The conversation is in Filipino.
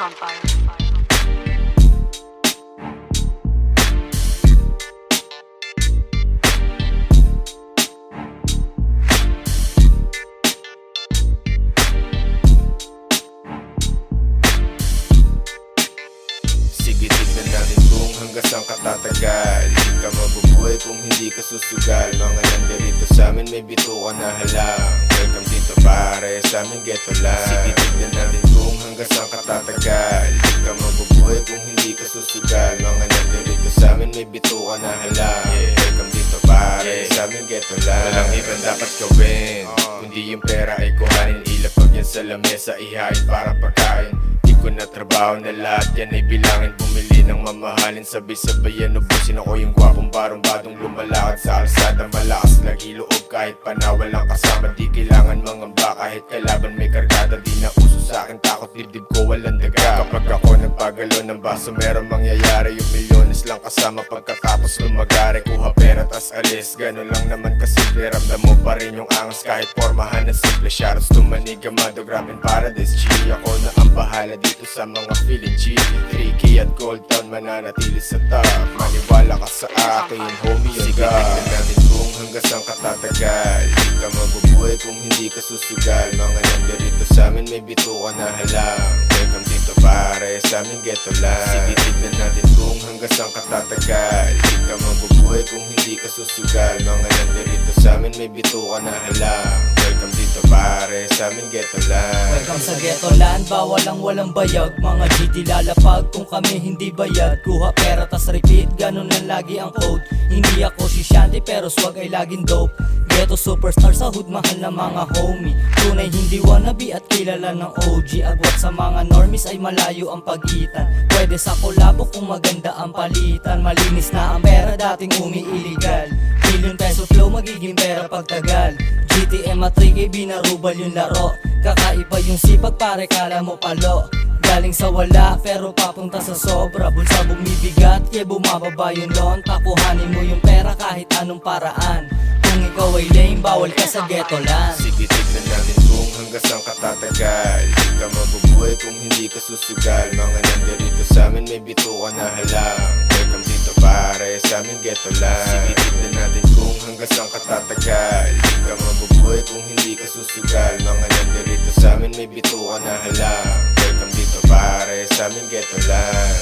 Trumpire. Sige, tignan natin kung hanggang saan ka tatagal. Di ka mabubuhay kung hindi ka susugal. Mga nandirito sa amin may bituka na halang. Welcome dito pare, sa amin ghetto lang. Sige, tignan natin kung hanggang saan ka tatagal. Di ka mabubuhay kung hindi ka susugal. Mga nandirito sa amin may bituka na halang. Welcome dito pare, sa amin ghetto lang. Walang ibang dapat gawin, kundi yung pera ay kuhanin. Ilapag yan sa lamesa, ihain para pagkain. Ko na trabaho na lahat yan ay bilangin. Bumili ng mamahalin, sabay-sabayan ubusin ako yung gwapong barong-badong lumalakad sa alsada. Malakas lagi loob kahit panawalang kasama. Di kailangan mangamba kahit kailaban may kargada. Di na uso sa akin takot, dibdib ko walang daga. Kapag ako nagpagalo ng baso meron mangyayari. Yung milyones lang kasama pagkatapos lumagari. Kuha pera tas alis, ganun lang naman kasimple. Ramdam mo pa rin yung angas kahit formahan na simple. Shoutouts to Maniga, Mado, Grab and Paradise G. Ako na ang bahala dito sa mga feeling G. Tricky at Gold Town mananatili sa top. Maniwala ka sa akin, homie, yung God. Sige, tignan natin kung hanggang saan ka tatagal. Di ka mabubuhay kung hindi ka susugal. Mga nandirito sa amin may bituka na halang. Welcome dito pare, sa amin ghetto lang. Sige, tignan natin kung hanggang saan ka tatagal. Di ka mabubuhay kung hindi ka susugal. Mga nandirito sa amin may bituka na halang. Welcome dito pare, sa amin ghetto lang. Welcome sa ghetto land, bawal ang walang bayag. Mga GT lalapag kung kami hindi bayad. Kuha pera tas repeat, ganun lang lagi ang code. Hindi ako si Shanty pero swag ay laging dope. Ghetto superstar sa hood, mahal na mga homie. Tunay hindi wannabe at kilala ng OG. Agwat sa mga normies ay malayo ang pagitan. Pwede sa kolabo kung maganda ang palitan. Malinis na ang pera dating umiiligal. Million peso flow magiging pera pagtagal. GTM at 3K binarubal yung laro. Kakaiba yung sipag pare kala mo palo. Galing sa wala pero papunta sa sobra. Bulsa bumibigat kaya bumababa yung loan. Takuhanin mo yung pera kahit anong paraan. Kung ikaw ay lame bawal ka sa ghetto land. Sige, tignan natin kung hanggang saan ka tatagal. Di ka mabubuhay kung hindi ka susugal. Mga nandirito sa amin may bituka na halang. Welcome dito pare, sa amin ghetto lang. Sige, tignan natin kung hanggang saan ka tatagal. Di ka mabubuhay kung hindi ka susugal. Mga nandirito sa amin may bituka na halang. Welcome dito pare, sa amin ghetto lang.